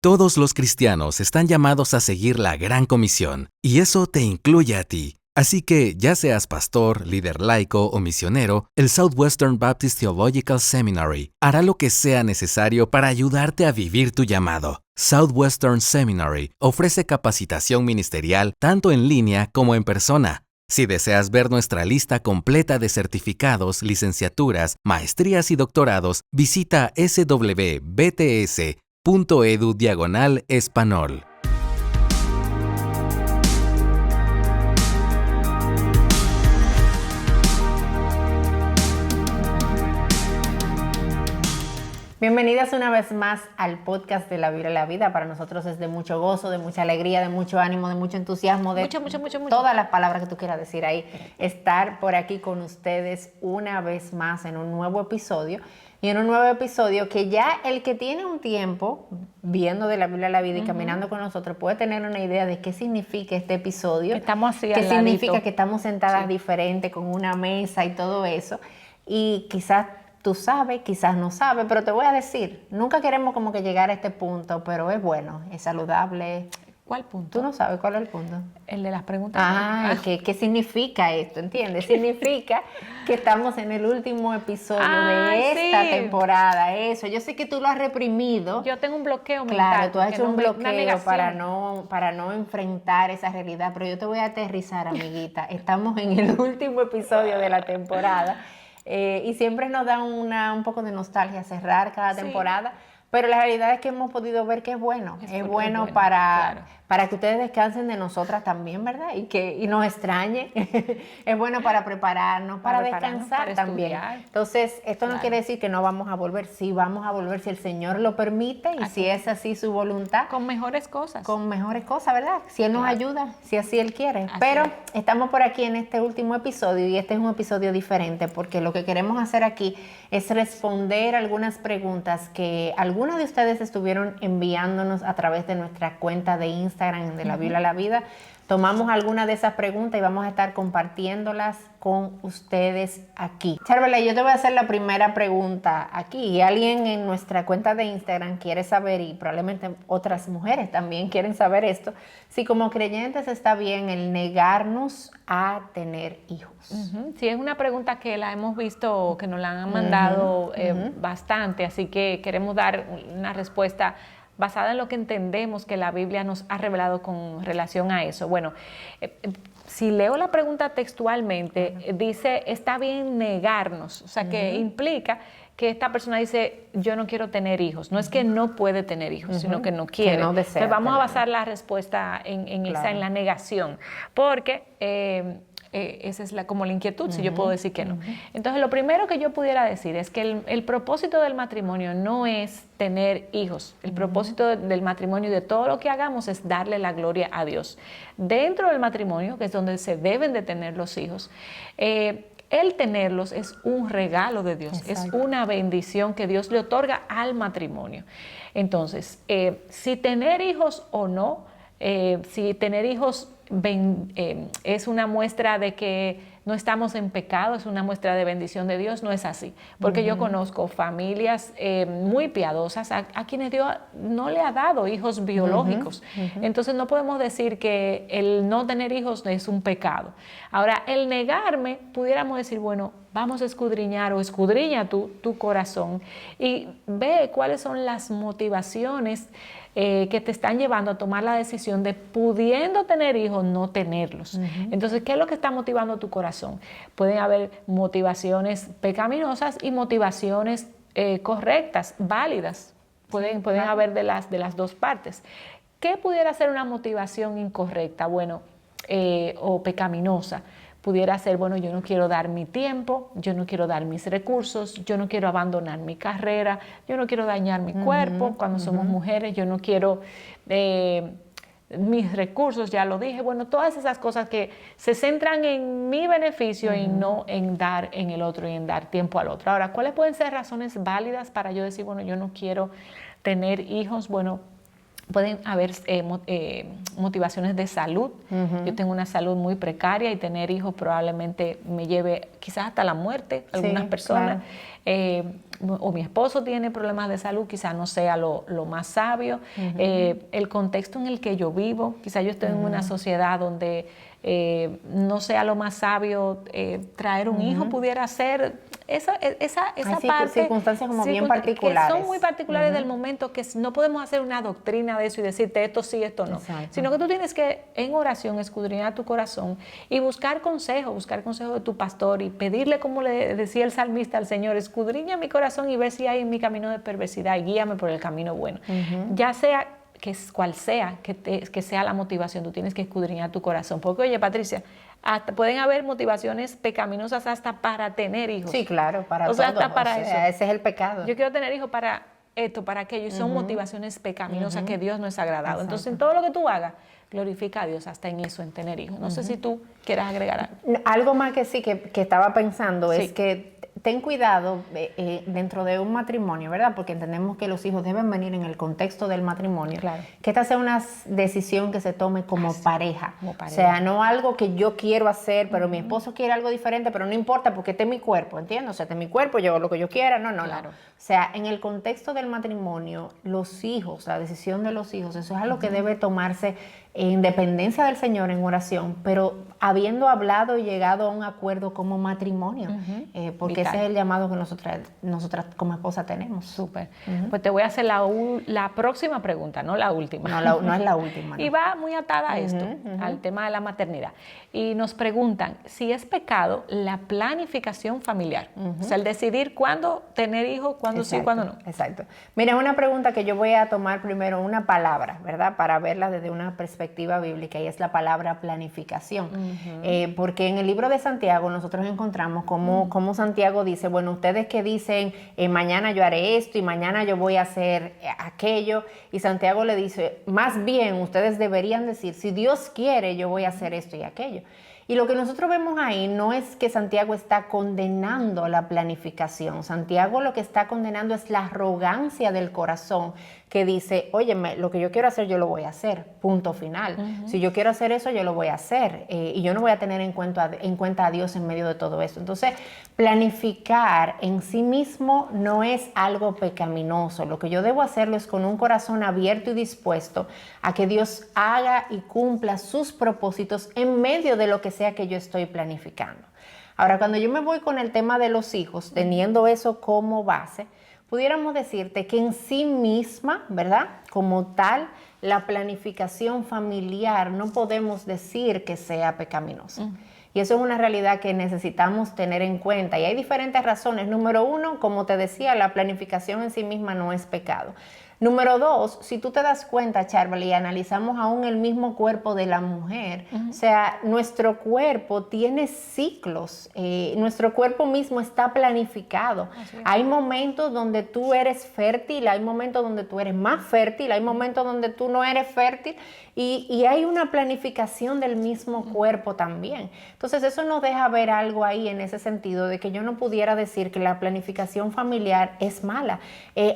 Todos los cristianos están llamados a seguir la Gran Comisión, y eso te incluye a ti. Así que, ya seas pastor, líder laico o misionero, el Southwestern Baptist Theological Seminary hará lo que sea necesario para ayudarte a vivir tu llamado. Southwestern Seminary ofrece capacitación ministerial tanto en línea como en persona. Si deseas ver nuestra lista completa de certificados, licenciaturas, maestrías y doctorados, visita swbts.edu/español. Bienvenidas una vez más al podcast de La Biblia y la Vida. Para nosotros es de mucho gozo, de mucha alegría, de mucho ánimo, de mucho entusiasmo, de mucho. Todas las palabras que tú quieras decir ahí. Estar por aquí con ustedes una vez más en un nuevo episodio. Y en un nuevo episodio que ya el que tiene un tiempo viendo de La Biblia y la Vida y caminando con nosotros puede tener una idea de qué significa este episodio. Estamos así qué al significa ladito. que estamos sentadas diferente con una mesa y todo eso. Y quizás tú sabes, quizás no sabes, pero te voy a decir, nunca queremos como que llegar a este punto, pero es bueno, es saludable. ¿Cuál punto? Tú no sabes cuál es el punto. El de las preguntas. ¿Qué significa esto? ¿Entiendes? Significa que estamos en el último episodio de esta temporada. Eso, yo sé que tú lo has reprimido. Yo tengo un bloqueo mental. Claro, tú has hecho un bloqueo para negación. no enfrentar esa realidad, pero yo te voy a aterrizar, amiguita. Estamos en el último episodio de la temporada. Y siempre nos da un poco de nostalgia cerrar cada temporada, pero la realidad es que hemos podido ver que es bueno. Es bueno para que ustedes descansen de nosotras también, ¿verdad? Y nos extrañen. Es bueno para prepararnos, para descansar para también. Estudiar. Entonces, esto no quiere decir que no vamos a volver. Sí, vamos a volver si el Señor lo permite y si es así su voluntad. Con mejores cosas. Con mejores cosas, ¿verdad? Si Él nos ayuda, si así Él quiere. Pero estamos por aquí en este último episodio y este es un episodio diferente porque lo que queremos hacer aquí es responder algunas preguntas que algunos de ustedes estuvieron enviándonos a través de nuestra cuenta de Instagram de La Biblia y la Vida. Tomamos algunas de esas preguntas y vamos a estar compartiéndolas con ustedes aquí. Charvela, yo te voy a hacer la primera pregunta aquí. Y alguien en nuestra cuenta de Instagram quiere saber, y probablemente otras mujeres también quieren saber esto, si como creyentes está bien el negarnos a tener hijos. Sí, es una pregunta que la hemos visto, que nos la han mandado bastante, así que queremos dar una respuesta basada en lo que entendemos que la Biblia nos ha revelado con relación a eso. Bueno, si leo la pregunta textualmente, dice, está bien negarnos, o sea, que implica que esta persona dice, yo no quiero tener hijos. No es que no puede tener hijos, sino que no quiere. Que no desea. Entonces vamos a basar la respuesta en la negación, porque esa es como la inquietud, si yo puedo decir que no. Entonces, lo primero que yo pudiera decir es que el propósito del matrimonio no es tener hijos. El propósito del matrimonio y de todo lo que hagamos es darle la gloria a Dios. Dentro del matrimonio, que es donde se deben de tener los hijos, el tenerlos es un regalo de Dios. Exacto. Es una bendición que Dios le otorga al matrimonio. Entonces, si tener hijos o no, si tener hijos es una muestra de que no estamos en pecado, es una muestra de bendición de Dios, no es así. Porque yo conozco familias muy piadosas a quienes Dios no le ha dado hijos biológicos. Entonces no podemos decir que el no tener hijos es un pecado. Ahora, el negarme, pudiéramos decir, bueno, vamos a escudriñar o escudriña tu corazón y ve cuáles son las motivaciones que te están llevando a tomar la decisión de, pudiendo tener hijos, no tenerlos. Entonces, ¿qué es lo que está motivando tu corazón? Pueden haber motivaciones pecaminosas y motivaciones correctas, válidas. Pueden haber de las dos partes. ¿Qué pudiera ser una motivación incorrecta? Bueno, o pecaminosa. Pudiera ser, bueno, yo no quiero dar mi tiempo, yo no quiero dar mis recursos, yo no quiero abandonar mi carrera, yo no quiero dañar mi cuerpo cuando somos mujeres, yo no quiero mis recursos, ya lo dije. Bueno, todas esas cosas que se centran en mi beneficio y no en dar en el otro y en dar tiempo al otro. Ahora, ¿cuáles pueden ser razones válidas para yo decir, bueno, yo no quiero tener hijos? Bueno, pueden haber motivaciones de salud. Yo tengo una salud muy precaria y tener hijos probablemente me lleve quizás hasta la muerte, algunas personas. Claro. O mi esposo tiene problemas de salud, quizás no sea lo más sabio. El contexto en el que yo vivo, quizás yo estoy en una sociedad donde no sea lo más sabio traer un hijo, pudiera ser esa parte. Circunstancias como bien particulares. Que son muy particulares del momento, que no podemos hacer una doctrina de eso y decirte esto sí, esto no. Exacto. Sino que tú tienes que en oración escudriñar tu corazón y buscar consejo de tu pastor y pedirle, como le decía el salmista al Señor, escudriña mi corazón y ve si hay en mi camino de perversidad y guíame por el camino bueno. Ya sea cual sea que sea la motivación, tú tienes que escudriñar tu corazón. Porque, oye, Patricia, pueden haber motivaciones pecaminosas hasta para tener hijos. Sí, claro, para todo. Hasta para eso. Ese es el pecado. Yo quiero tener hijos para esto, para aquello, y son motivaciones pecaminosas que Dios no es agradado. Exacto. Entonces, en todo lo que tú hagas, glorifica a Dios hasta en eso, en tener hijos. No sé si tú quieras agregar algo. Algo más que sí, que estaba pensando, es que ten cuidado dentro de un matrimonio, ¿verdad? Porque entendemos que los hijos deben venir en el contexto del matrimonio. Claro. Que esta sea una decisión que se tome como pareja. O sea, no algo que yo quiero hacer, pero mi esposo quiere algo diferente, pero no importa porque este es mi cuerpo, ¿entiendes? O sea, este es mi cuerpo, yo hago lo que yo quiera. No. O sea, en el contexto del matrimonio, los hijos, la decisión de los hijos, eso es algo que debe tomarse en dependencia del Señor en oración, pero habiendo hablado y llegado a un acuerdo como matrimonio, porque ese es el llamado que nosotras como esposa tenemos. Súper. Pues te voy a hacer la próxima pregunta, no la última. No es la última. Y va muy atada a esto, al tema de la maternidad. Y nos preguntan si es pecado la planificación familiar, o sea, el decidir cuándo tener hijos, cuándo sí, cuándo no. Exacto. Mira, es una pregunta que yo voy a tomar primero una palabra, ¿verdad? Para verla desde una perspectiva bíblica, y es la palabra planificación. Porque en el libro de Santiago nosotros encontramos cómo Santiago dice, bueno, ustedes que dicen mañana yo haré esto y mañana yo voy a hacer aquello, y Santiago le dice, más bien ustedes deberían decir, si Dios quiere yo voy a hacer esto y aquello. Y lo que nosotros vemos ahí no es que Santiago está condenando la planificación. Santiago lo que está condenando es la arrogancia del corazón, que dice, óyeme, lo que yo quiero hacer, yo lo voy a hacer, punto final. Si yo quiero hacer eso, yo lo voy a hacer. Y yo no voy a tener en cuenta a Dios en medio de todo eso. Entonces, planificar en sí mismo no es algo pecaminoso. Lo que yo debo hacerlo es con un corazón abierto y dispuesto a que Dios haga y cumpla sus propósitos en medio de lo que sea que yo estoy planificando. Ahora, cuando yo me voy con el tema de los hijos, teniendo eso como base, pudiéramos decirte que en sí misma, ¿verdad? Como tal, la planificación familiar no podemos decir que sea pecaminosa. Y eso es una realidad que necesitamos tener en cuenta. Y hay diferentes razones. Número uno, como te decía, la planificación en sí misma no es pecado. Número dos, si tú te das cuenta, Charlie, y analizamos aún el mismo cuerpo de la mujer, o sea, nuestro cuerpo tiene ciclos, nuestro cuerpo mismo está planificado. Hay momentos donde tú eres fértil, hay momentos donde tú eres más fértil, hay momentos donde tú no eres fértil, y hay una planificación del mismo cuerpo también. Entonces eso nos deja ver algo ahí en ese sentido de que yo no pudiera decir que la planificación familiar es mala.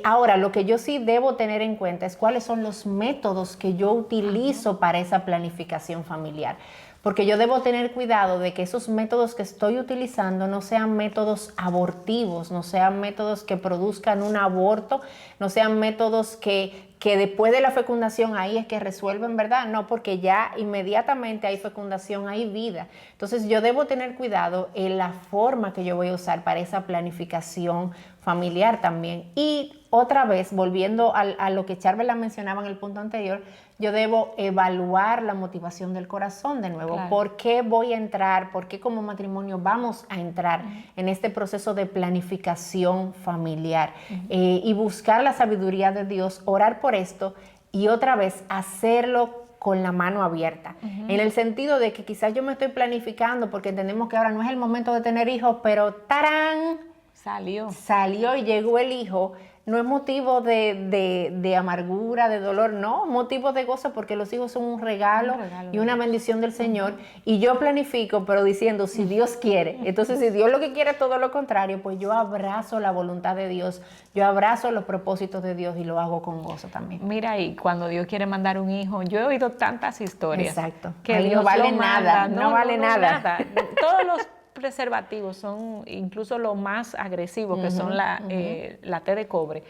Ahora, lo que yo sí debo tener en cuenta es cuáles son los métodos que yo utilizo para esa planificación familiar. Porque yo debo tener cuidado de que esos métodos que estoy utilizando no sean métodos abortivos, no sean métodos que produzcan un aborto, no sean métodos que después de la fecundación ahí es que resuelven, ¿verdad? No, porque ya inmediatamente hay fecundación, hay vida. Entonces yo debo tener cuidado en la forma que yo voy a usar para esa planificación familiar también. Y otra vez, volviendo a lo que Charvela mencionaba en el punto anterior, yo debo evaluar la motivación del corazón de nuevo. Claro. ¿Por qué voy a entrar? ¿Por qué como matrimonio vamos a entrar en este proceso de planificación familiar? Y buscar la sabiduría de Dios, orar por esto y otra vez hacerlo con la mano abierta. En el sentido de que quizás yo me estoy planificando porque entendemos que ahora no es el momento de tener hijos, pero ¡tarán! Salió y llegó el hijo. no es motivo de amargura, de dolor, no, motivo de gozo, porque los hijos son un regalo y una bendición del Señor. Y yo planifico, pero diciendo, si Dios quiere. Entonces, si Dios lo que quiere es todo lo contrario, pues yo abrazo la voluntad de Dios, yo abrazo los propósitos de Dios y lo hago con gozo también. Mira ahí, cuando Dios quiere mandar un hijo, yo he oído tantas historias. Exacto. Que ahí Dios no vale lo nada, manda. no vale nada. Todos los preservativos son incluso los más agresivos, que son la T de cobre.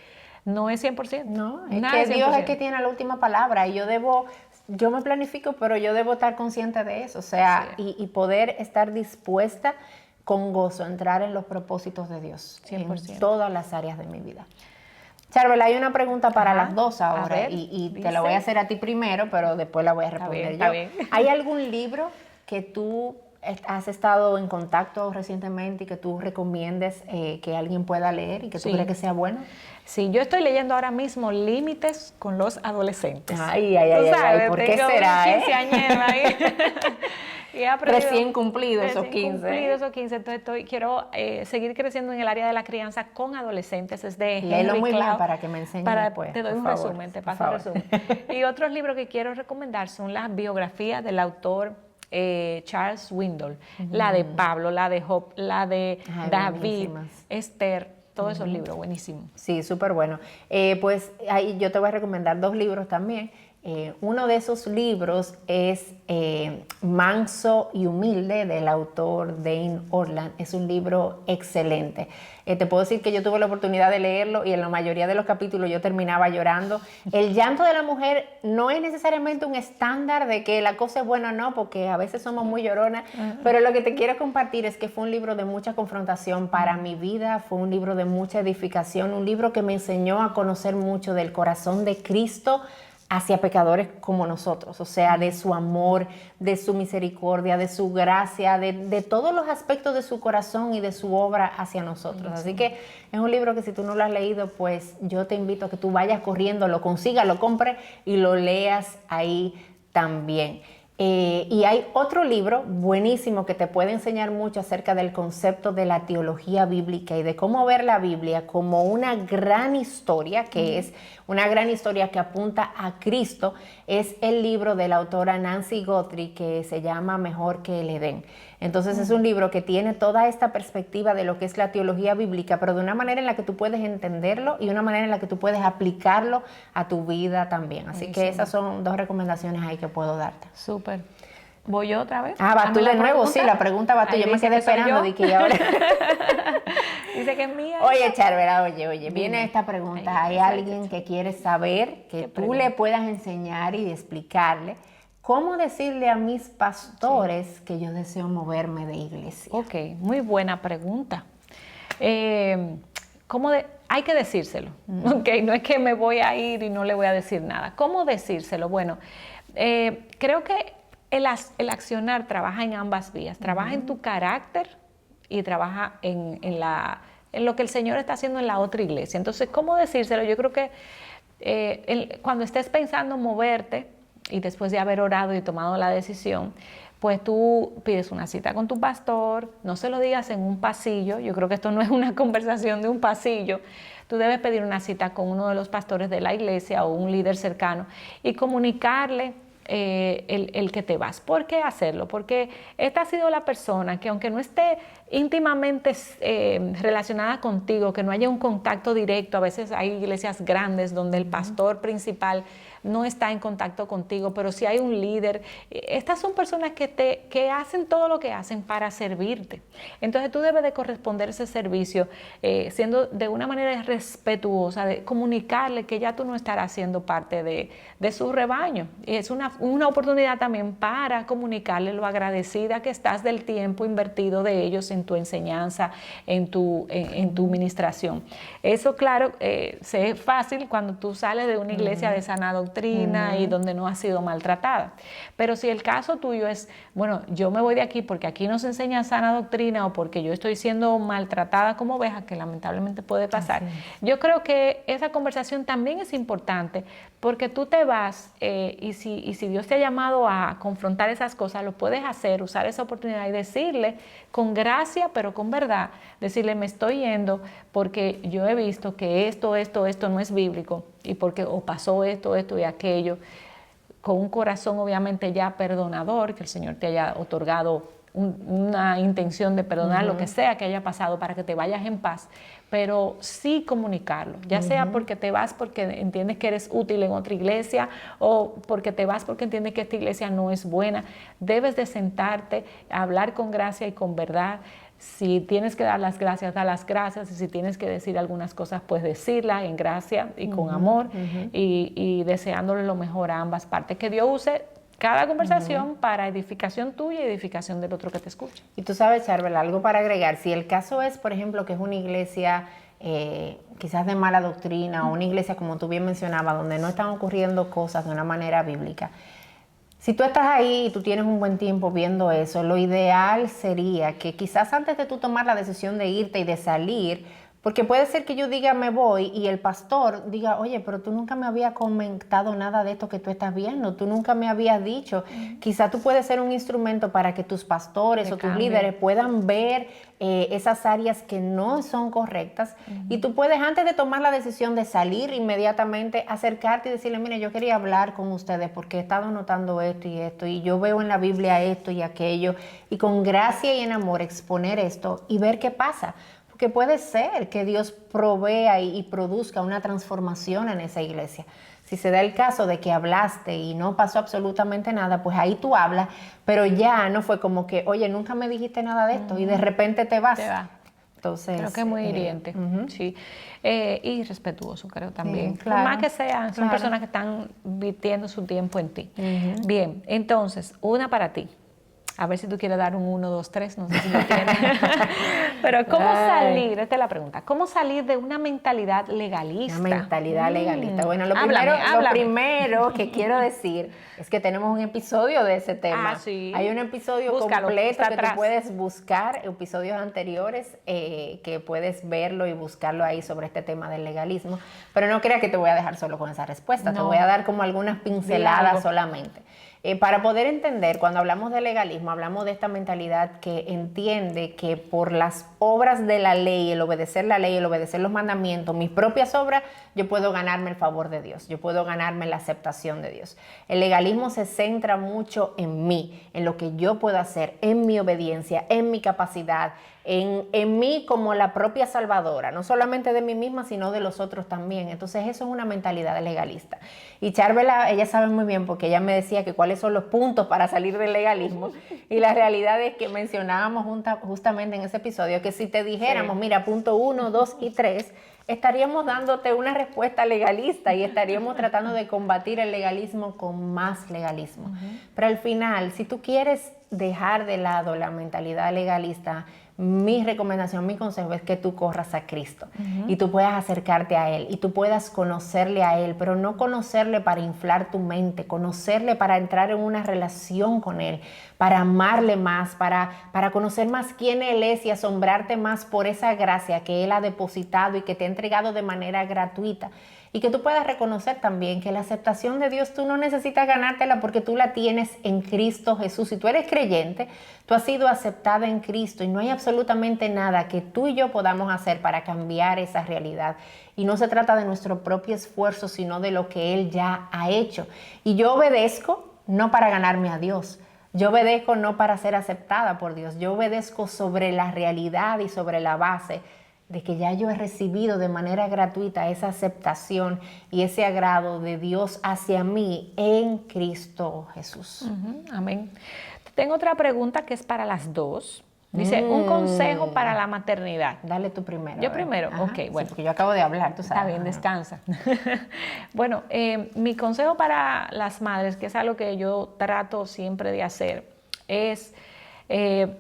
No es 100%. No, es que Dios es el que tiene la última palabra. Y yo me planifico, pero yo debo estar consciente de eso. O sea, y poder estar dispuesta con gozo a entrar en los propósitos de Dios 100%. En todas las áreas de mi vida. Charbel, hay una pregunta para las dos ahora. Ver, y te la voy a hacer a ti primero, pero después la voy a responder yo. ¿Hay algún libro que tú has estado en contacto recientemente y que tú recomiendes que alguien pueda leer y que tú crees que sea bueno? Sí, yo estoy leyendo ahora mismo Límites con los adolescentes. Ay, ¿por qué será? 15 años ahí. Y he aprendido, recién cumplidos esos 15. Entonces quiero seguir creciendo en el área de la crianza con adolescentes. Es de Léelo Henry muy Cloud, bien para que me enseñes después. Te doy un resumen, te paso el resumen. Y otros libros que quiero recomendar son las biografías del autor Charles Swindoll, la de Pablo, la de Job, la de David, Esther, todos esos libros, buenísimos. Sí, súper bueno. Pues ahí yo te voy a recomendar 2 libros también. Uno de esos libros es Manso y Humilde, del autor Dane Ortland. Es un libro excelente. Te puedo decir que yo tuve la oportunidad de leerlo y en la mayoría de los capítulos yo terminaba llorando. El llanto de la mujer no es necesariamente un estándar de que la cosa es buena o no, porque a veces somos muy lloronas, pero lo que te quiero compartir es que fue un libro de mucha confrontación para mi vida, fue un libro de mucha edificación, un libro que me enseñó a conocer mucho del corazón de Cristo hacia pecadores como nosotros, o sea, de su amor, de su misericordia, de su gracia, de todos los aspectos de su corazón y de su obra hacia nosotros. Así que es un libro que si tú no lo has leído, pues yo te invito a que tú vayas corriendo, lo consigas, lo compres y lo leas ahí también. Y hay otro libro buenísimo que te puede enseñar mucho acerca del concepto de la teología bíblica y de cómo ver la Biblia como una gran historia, que es una gran historia que apunta a Cristo. Es el libro de la autora Nancy Guthrie, que se llama Mejor que el Edén. Entonces es un libro que tiene toda esta perspectiva de lo que es la teología bíblica, pero de una manera en la que tú puedes entenderlo y una manera en la que tú puedes aplicarlo a tu vida también. Así que esas son 2 recomendaciones ahí que puedo darte. Súper. ¿Voy yo otra vez? Va tú de nuevo, sí, la pregunta va tú. Yo me quedé esperando de que ahora... Dice que es mía. Oye, Charvela, oye, viene esta pregunta. Hay alguien que quiere saber que tú le puedas enseñar y explicarle cómo decirle a mis pastores que yo deseo moverme de iglesia. Ok, muy buena pregunta. Hay que decírselo, okay, no es que me voy a ir y no le voy a decir nada. ¿Cómo decírselo? Bueno, creo que el accionar trabaja en ambas vías, trabaja en tu carácter y trabaja en lo que el Señor está haciendo en la otra iglesia. Entonces, ¿cómo decírselo? Yo creo que cuando estés pensando moverte y después de haber orado y tomado la decisión, pues tú pides una cita con tu pastor, no se lo digas en un pasillo, yo creo que esto no es una conversación de un pasillo, tú debes pedir una cita con uno de los pastores de la iglesia o un líder cercano y comunicarle el que te vas. ¿Por qué hacerlo? Porque esta ha sido la persona que, aunque no esté íntimamente relacionada contigo, que no haya un contacto directo, a veces hay iglesias grandes donde el pastor principal no está en contacto contigo, pero si hay un líder, estas son personas que hacen todo lo que hacen para servirte. Entonces tú debes de corresponder ese servicio siendo de una manera respetuosa, de comunicarle que ya tú no estarás siendo parte de su rebaño. Y es una oportunidad también para comunicarle lo agradecida que estás del tiempo invertido de ellos en tu enseñanza, en tu ministración. Eso, claro, es fácil cuando tú sales de una iglesia de sana doctrina y donde no has sido maltratada. Pero si el caso tuyo es, bueno, yo me voy de aquí porque aquí no se enseña sana doctrina o porque yo estoy siendo maltratada como oveja, que lamentablemente puede pasar, yo creo que esa conversación también es importante porque tú te vas y si Dios te ha llamado a confrontar esas cosas, lo puedes hacer, usar esa oportunidad y decirle con gracia, pero con verdad, decirle me estoy yendo porque yo he visto que esto no es bíblico y porque o pasó esto y aquello, con un corazón obviamente ya perdonador, que el Señor te haya otorgado una intención de perdonar lo que sea que haya pasado para que te vayas en paz, pero sí comunicarlo, ya sea porque te vas porque entiendes que eres útil en otra iglesia o porque te vas porque entiendes que esta iglesia no es buena. Debes de sentarte, hablar con gracia y con verdad. Si tienes que dar las gracias, da las gracias, y si tienes que decir algunas cosas, pues decirlas en gracia y con amor y deseándole lo mejor a ambas partes. Que Dios use cada conversación para edificación tuya y edificación del otro que te escucha. Y tú sabes, Charbel, algo para agregar. Si el caso es, por ejemplo, que es una iglesia quizás de mala doctrina o una iglesia, como tú bien mencionabas, donde no están ocurriendo cosas de una manera bíblica, si tú estás ahí y tú tienes un buen tiempo viendo eso, lo ideal sería que quizás antes de tú tomar la decisión de irte y de salir, porque puede ser que yo diga me voy y el pastor diga, oye, pero tú nunca me habías comentado nada de esto que tú estás viendo, tú nunca me habías dicho. Quizás tú puedes ser un instrumento para que tus pastores o tus líderes puedan ver esas áreas que no son correctas y tú puedes, antes de tomar la decisión de salir, inmediatamente acercarte y decirle, mire, yo quería hablar con ustedes porque he estado notando esto y yo veo en la Biblia esto y aquello, y con gracia y en amor exponer esto y ver qué pasa. Que puede ser que Dios provea y produzca una transformación en esa iglesia. Si se da el caso de que hablaste y no pasó absolutamente nada, pues ahí tú hablas, pero ya no fue como que, oye, nunca me dijiste nada de esto y de repente te vas. Entonces, creo que es muy hiriente, sí. Y respetuoso, creo también. Sí, claro, por más que sean, son personas que están invirtiendo su tiempo en ti. Bien, entonces, una para ti. A ver si tú quieres dar un 1, 2, 3, no sé si lo tienes. Pero ¿cómo salir? Esta es la pregunta. ¿Cómo salir de una mentalidad legalista? Una mentalidad legalista. Bueno, lo primero que quiero decir es que tenemos un episodio de ese tema. Sí. Hay un episodio completo que tú puedes buscar, episodios anteriores, que puedes verlo y buscarlo ahí sobre este tema del legalismo. Pero no creas que te voy a dejar solo con esa respuesta. Te voy a dar como algunas pinceladas solamente. Para poder entender, cuando hablamos de legalismo, hablamos de esta mentalidad que entiende que por las obras de la ley, el obedecer la ley, el obedecer los mandamientos, mis propias obras, yo puedo ganarme el favor de Dios, yo puedo ganarme la aceptación de Dios. El legalismo se centra mucho en mí, en lo que yo puedo hacer, en mi obediencia, en mi capacidad, en mí como la propia salvadora, no solamente de mí misma, sino de los otros también. Entonces eso es una mentalidad legalista. Y Charbel, ella sabe muy bien, porque ella me decía que cuáles son los puntos para salir del legalismo, y la realidad es que mencionábamos justamente en ese episodio que si te dijéramos, mira, punto 1, 2 y 3, estaríamos dándote una respuesta legalista y estaríamos tratando de combatir el legalismo con más legalismo. Pero al final, si tú quieres dejar de lado la mentalidad legalista, mi recomendación, mi consejo es que tú corras a Cristo y tú puedas acercarte a Él y tú puedas conocerle a Él, pero no conocerle para inflar tu mente, conocerle para entrar en una relación con Él, para amarle más, para conocer más quién Él es y asombrarte más por esa gracia que Él ha depositado y que te ha entregado de manera gratuita. Y que tú puedas reconocer también que la aceptación de Dios tú no necesitas ganártela porque tú la tienes en Cristo Jesús. Si tú eres creyente, tú has sido aceptada en Cristo y no hay absolutamente nada que tú y yo podamos hacer para cambiar esa realidad. Y no se trata de nuestro propio esfuerzo, sino de lo que Él ya ha hecho. Y yo obedezco no para ganarme a Dios. Yo obedezco no para ser aceptada por Dios. Yo obedezco sobre la realidad y sobre la base de que ya yo he recibido de manera gratuita esa aceptación y ese agrado de Dios hacia mí en Cristo Jesús. Amén. Tengo otra pregunta que es para las dos. Dice, un consejo para la maternidad. Dale tú primero. Yo primero, ok, bueno. Sí, porque yo acabo de hablar, tú sabes. Está bien, descansa. Bueno, mi consejo para las madres, que es algo que yo trato siempre de hacer, es,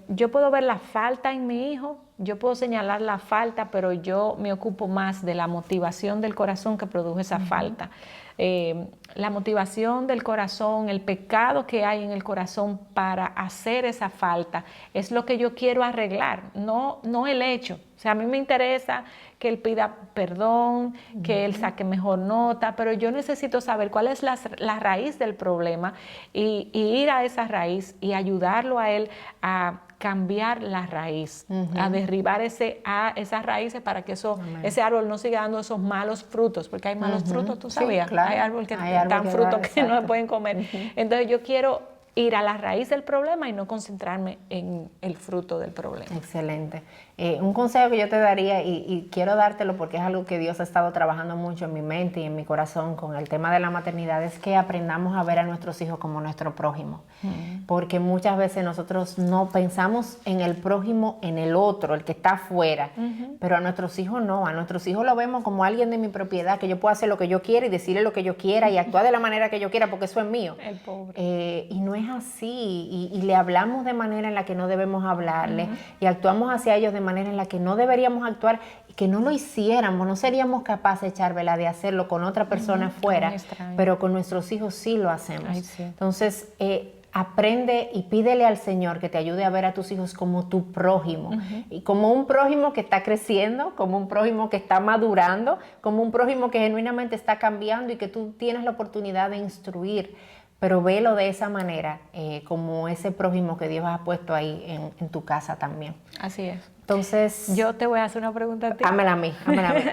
yo puedo ver la falta en mi hijo, yo puedo señalar la falta, pero yo me ocupo más de la motivación del corazón que produjo esa falta. la motivación del corazón, el pecado que hay en el corazón para hacer esa falta, es lo que yo quiero arreglar, no el hecho. O sea, a mí me interesa que él pida perdón, que él saque mejor nota, pero yo necesito saber cuál es la raíz del problema y ir a esa raíz y ayudarlo a él a cambiar la raíz, a derribar esas raíces para que ese árbol no siga dando esos malos frutos, porque hay malos frutos, ¿tú sabías? Sí, claro. Hay árboles que dan frutos que no se pueden comer. Entonces yo quiero ir a la raíz del problema y no concentrarme en el fruto del problema. Excelente. Un consejo que yo te daría, y quiero dártelo porque es algo que Dios ha estado trabajando mucho en mi mente y en mi corazón con el tema de la maternidad, es que aprendamos a ver a nuestros hijos como nuestro prójimo. Porque muchas veces nosotros no pensamos en el prójimo, en el otro, el que está afuera, pero a nuestros hijos no, a nuestros hijos lo vemos como alguien de mi propiedad, que yo puedo hacer lo que yo quiera y decirle lo que yo quiera y actuar de la manera que yo quiera porque eso es mío. El pobre. Y no es así, y le hablamos de manera en la que no debemos hablarle, y actuamos hacia ellos de manera en la que no deberíamos actuar, y que no lo hiciéramos, no seríamos capaces, Charvela, de hacerlo con otra persona fuera, pero con nuestros hijos sí lo hacemos. Ay, sí. Entonces, aprende y pídele al Señor que te ayude a ver a tus hijos como tu prójimo, y como un prójimo que está creciendo, como un prójimo que está madurando, como un prójimo que genuinamente está cambiando y que tú tienes la oportunidad de instruir. Pero velo de esa manera, como ese prójimo que Dios ha puesto ahí en tu casa también. Así es. Entonces, yo te voy a hacer una pregunta a ti. Hámela a mí.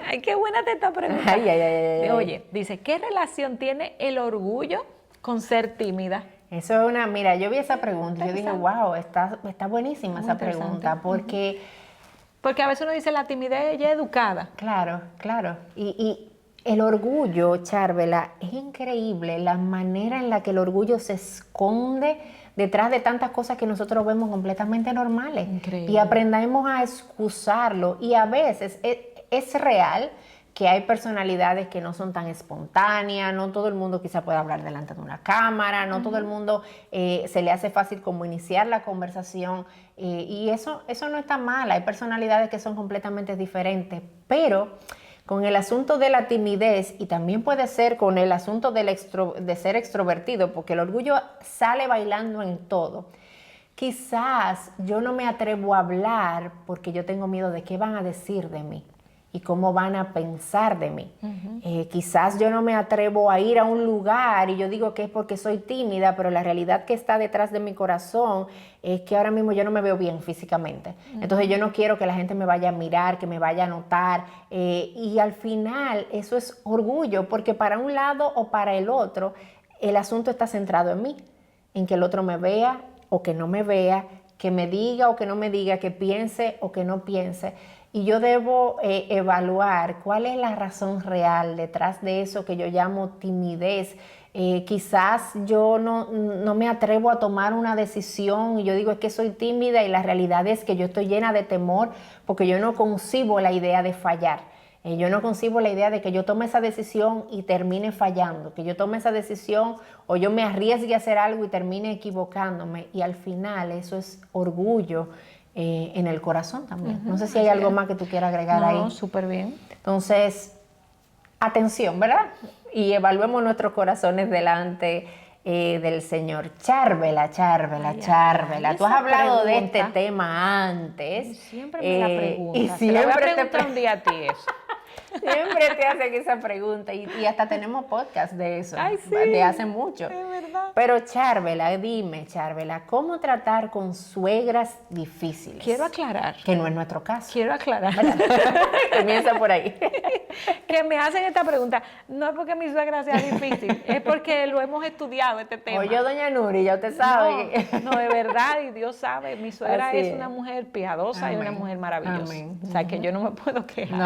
Ay, qué buena te esta pregunta. Ay. Oye, dice, ¿qué relación tiene el orgullo con ser tímida? Eso es mira, yo vi esa pregunta y yo dije, wow, está buenísima esa pregunta, porque a veces uno dice la timidez ya educada. Claro. Y el orgullo, Charvela, es increíble la manera en la que el orgullo se esconde detrás de tantas cosas que nosotros vemos completamente normales. Increíble. Y aprendamos a excusarlo. Y a veces es real que hay personalidades que no son tan espontáneas, no todo el mundo quizá puede hablar delante de una cámara, no todo el mundo se le hace fácil como iniciar la conversación, y eso no está mal, hay personalidades que son completamente diferentes, pero con el asunto de la timidez, y también puede ser con el asunto de ser extrovertido, porque el orgullo sale bailando en todo. Quizás yo no me atrevo a hablar porque yo tengo miedo de qué van a decir de mí y cómo van a pensar de mí. Quizás yo no me atrevo a ir a un lugar y yo digo que es porque soy tímida, pero la realidad que está detrás de mi corazón es que ahora mismo yo no me veo bien físicamente. Entonces yo no quiero que la gente me vaya a mirar, que me vaya a notar. Y al final eso es orgullo, porque para un lado o para el otro, el asunto está centrado en mí, en que el otro me vea o que no me vea, que me diga o que no me diga, que piense o que no piense. Y yo debo evaluar cuál es la razón real detrás de eso que yo llamo timidez. Quizás yo no me atrevo a tomar una decisión y yo digo es que soy tímida, y la realidad es que yo estoy llena de temor porque yo no concibo la idea de fallar. Yo no concibo la idea de que yo tome esa decisión y termine fallando, que yo tome esa decisión o yo me arriesgue a hacer algo y termine equivocándome, y al final eso es orgullo en el corazón también. No sé si hay algo más que tú quieras agregar ahí. No, súper bien. Entonces, atención, ¿verdad? Y evaluemos nuestros corazones delante del Señor. Charvela. Tú has hablado de este tema antes. Y siempre me la preguntas. Y siempre te voy a preguntar un día a ti eso. Siempre te hacen esa pregunta, y hasta tenemos podcast de eso. Ay, sí, de hace mucho. Es verdad. Pero Charvela, dime, Charvela, ¿cómo tratar con suegras difíciles? Quiero aclarar. Que no es nuestro caso. Quiero aclarar. Comienza por ahí. Que me hacen esta pregunta, no es porque mi suegra sea difícil, es porque lo hemos estudiado este tema. Oye, doña Nuri, ya usted sabe. No, de verdad, y Dios sabe, mi suegra Así es es. una mujer piadosa. Amén. Y una mujer maravillosa. Amén. O sea, que yo no me puedo quejar.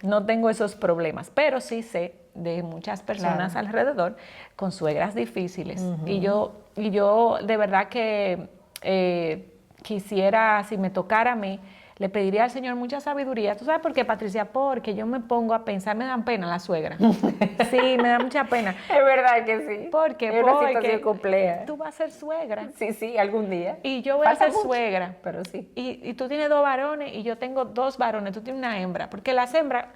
No. No tengo esos problemas, pero sí sé de muchas personas alrededor con suegras difíciles. Y yo de verdad que quisiera, si me tocara a mí, le pediría al Señor mucha sabiduría. ¿Tú sabes por qué, Patricia? Porque yo me pongo a pensar, me dan pena las suegras. Sí, me da mucha pena. Es verdad que sí. ¿Por qué? Es una Porque situación compleja. tú vas a ser suegra. Sí, algún día. Y yo voy Falta a ser mucho, suegra. pero sí. Y tú tienes 2 varones y yo tengo 2 varones. Tú tienes una hembra. Porque las hembras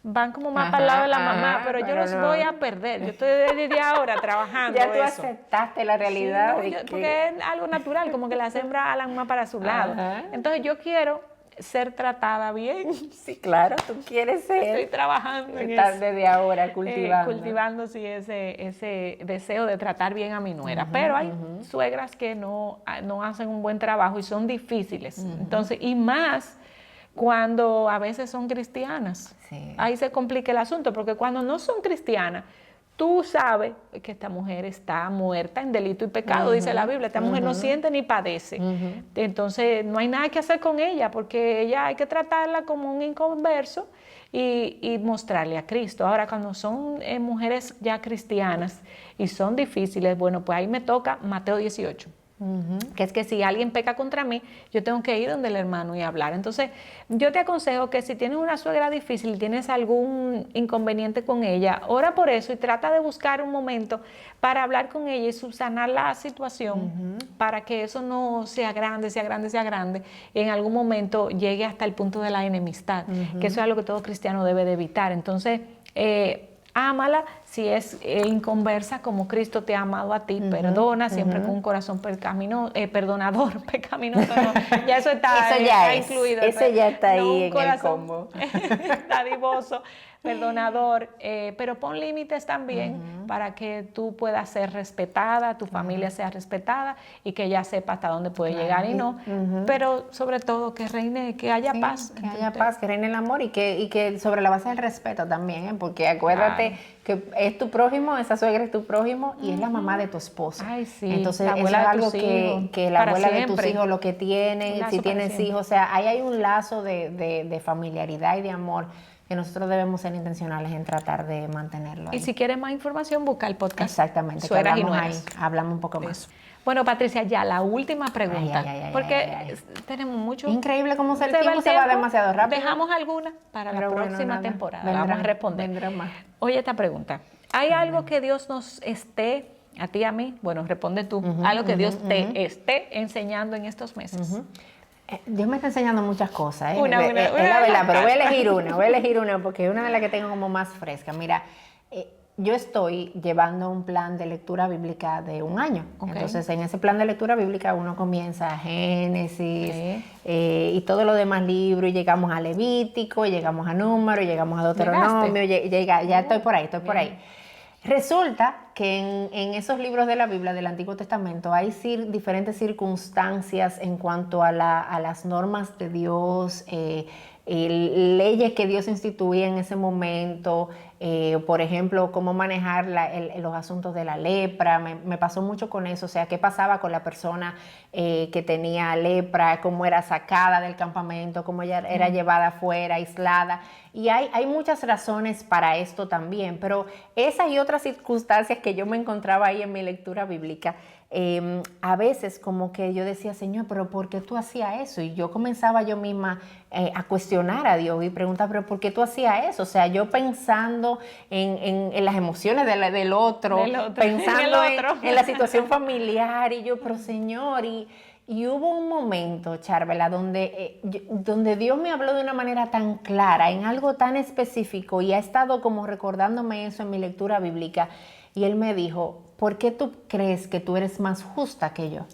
van como más para el lado de la mamá, pero yo los voy a perder. Yo estoy desde ahora trabajando ya tú eso. aceptaste la realidad. Sí, porque es algo natural, como que las hembras alan más para su lado. Entonces yo quiero ser tratada bien. Sí, claro, tú quieres ser. Estoy trabajando en estar eso. desde ahora Cultivando sí, ese deseo de tratar bien a mi nuera. Pero hay suegras que no hacen un buen trabajo y son difíciles. Entonces, y más cuando a veces son cristianas. Sí. Ahí se complica el asunto, porque cuando no son cristianas, tú sabes que esta mujer está muerta en delito y pecado, dice la Biblia. Esta mujer no siente ni padece. Entonces, no hay nada que hacer con ella, porque ella hay que tratarla como un inconverso y mostrarle a Cristo. Ahora, cuando son mujeres ya cristianas y son difíciles, bueno, pues ahí me toca Mateo 18. Que es que si alguien peca contra mí, yo tengo que ir donde el hermano y hablar. Entonces, yo te aconsejo que si tienes una suegra difícil, tienes algún inconveniente con ella, ora por eso y trata de buscar un momento para hablar con ella y subsanar la situación para que eso no sea grande, y en algún momento llegue hasta el punto de la enemistad, que eso es algo que todo cristiano debe de evitar. Entonces, ámala si es inconversa como Cristo te ha amado a ti, perdona siempre con un corazón perdonador, pecaminoso, no, ya eso está, eso ya incluido. Eso ya está ahí en el combo. Dadivoso, perdonador, pero pon límites también para que tú puedas ser respetada, tu familia sea respetada y que ella sepa hasta dónde puede llegar y no, pero sobre todo que reine, que haya paz. Que haya paz, que reine el amor y que sobre la base del respeto también, porque acuérdate que es tu prójimo, esa suegra es tu prójimo y es la mamá de tu esposa. Ay, sí. Entonces la eso abuela es de algo tus hijos, que la para abuela de siempre. tus hijos lo que tiene, Lazo si para tienes siempre. hijos, o sea, ahí hay un lazo de familiaridad y de amor que nosotros debemos ser intencionales en tratar de mantenerlo ahí. Y si quieres más información, busca el podcast. Exactamente, que Suegras y hablamos Nueras. ahí, hablamos un poco más. Eso. Bueno, Patricia, ya la última pregunta, porque ay. tenemos mucho. Increíble cómo el va tiempo se va demasiado rápido. Dejamos alguna para la próxima temporada. Vendrán, Vamos a responder. vendrán más. Oye, esta pregunta. ¿Hay algo que Dios nos esté, a ti y a mí, bueno, responde tú, algo que Dios te esté enseñando en estos meses? Dios me está enseñando muchas cosas, Una, es la verdad, pero voy a elegir una porque es una de las que tengo como más fresca. Mira, yo estoy llevando un plan de lectura bíblica de 1 año. Okay. Entonces, en ese plan de lectura bíblica uno comienza Génesis y todo lo demás libros, y llegamos a Levítico, llegamos a Número, llegamos a Deuteronomio, ya estoy por ahí. Resulta que en esos libros de la Biblia, del Antiguo Testamento, hay diferentes circunstancias en cuanto a las normas de Dios, leyes que Dios instituía en ese momento, por ejemplo, cómo manejar los asuntos de la lepra. Me pasó mucho con eso, o sea, qué pasaba con la persona que tenía lepra, cómo era sacada del campamento, cómo ella era llevada afuera, aislada. Y hay muchas razones para esto también, pero esas y otras circunstancias que yo me encontraba ahí en mi lectura bíblica, a veces como que yo decía, Señor, pero ¿por qué tú hacías eso? Y yo comenzaba yo misma a cuestionar a Dios y preguntar, pero ¿por qué tú hacías eso? O sea, yo pensando en las emociones del otro, pensando en la situación familiar, y yo, pero Señor, y hubo un momento, Charvela, donde Dios me habló de una manera tan clara, en algo tan específico, y ha estado como recordándome eso en mi lectura bíblica, y Él me dijo, ¿por qué tú crees que tú eres más justa que yo?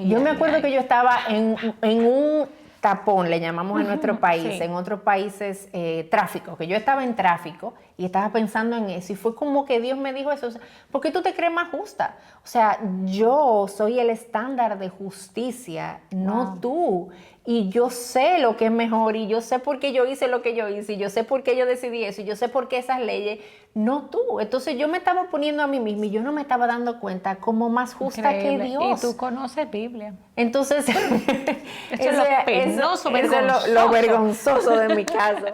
Yo me acuerdo que yo estaba en un tapón, le llamamos en nuestro país, en otros países tráfico, que yo estaba en tráfico y estaba pensando en eso, y fue como que Dios me dijo eso, o sea, ¿por qué tú te crees más justa? O sea, yo soy el estándar de justicia, no tú, y yo sé lo que es mejor, y yo sé por qué yo hice lo que yo hice, y yo sé por qué yo decidí eso, y yo sé por qué esas leyes, no tú. Entonces yo me estaba poniendo a mí misma y yo no me estaba dando cuenta como más justa que Dios. Y tú conoces Biblia. Entonces, eso es lo vergonzoso de mi caso.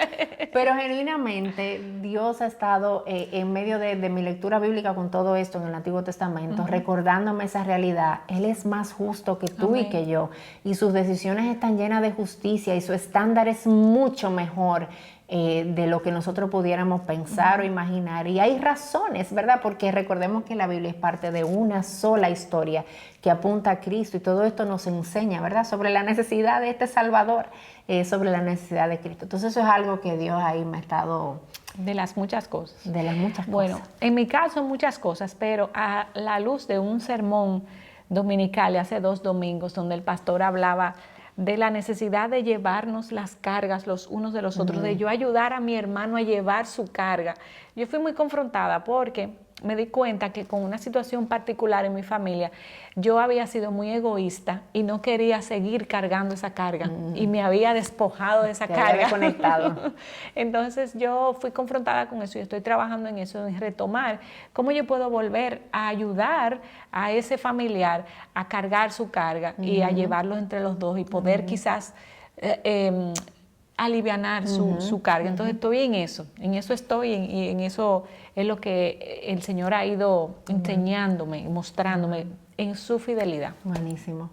Pero genuinamente Dios ha estado en medio de mi lectura bíblica con todo esto en el Antiguo Testamento, recordándome esa realidad. Él es más justo que tú y que yo, y sus decisiones están llenas de justicia y su estándar es mucho mejor de lo que nosotros pudiéramos pensar o imaginar. Y hay razones, ¿verdad? Porque recordemos que la Biblia es parte de una sola historia que apunta a Cristo y todo esto nos enseña, ¿verdad? Sobre la necesidad de este Salvador, sobre la necesidad de Cristo. Entonces eso es algo que Dios ahí me ha estado... De las muchas cosas. De las muchas bueno, cosas. En mi caso muchas cosas, pero a la luz de un sermón dominical hace 2 domingos donde el pastor hablaba de la necesidad de llevarnos las cargas los unos de los otros, de yo ayudar a mi hermano a llevar su carga. Yo fui muy confrontada porque me di cuenta que con una situación particular en mi familia, yo había sido muy egoísta y no quería seguir cargando esa carga y me había despojado de esa carga. Había desconectado. Entonces yo fui confrontada con eso y estoy trabajando en eso, en retomar cómo yo puedo volver a ayudar a ese familiar a cargar su carga y a llevarlo entre los dos y poder quizás alivianar su carga. Entonces estoy en eso estoy y en eso es lo que el Señor ha ido enseñándome, mostrándome en su fidelidad. Buenísimo.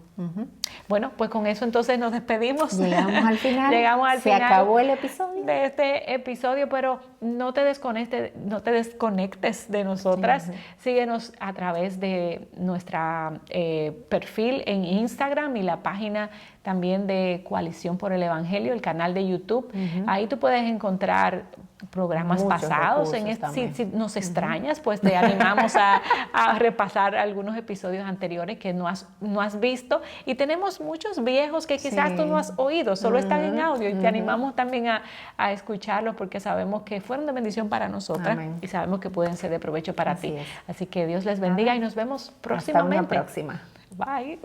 Bueno, pues con eso entonces nos despedimos. Llegamos al final. Se acabó el episodio. De este episodio, pero no te desconectes de nosotras. Sí. Síguenos a través de nuestra perfil en Instagram y la página también de Coalición por el Evangelio, el canal de YouTube. Ahí tú puedes encontrar programas muchos pasados. Si nos extrañas, pues te animamos a repasar algunos episodios anteriores que no has visto. Y tenemos muchos viejos que quizás tú no has oído, solo están en audio y te animamos también a escucharlos porque sabemos que fueron de bendición para nosotras. Amén. Y sabemos que pueden ser de provecho para ti. Así que Dios les bendiga y nos vemos próximamente. Hasta una próxima. Bye.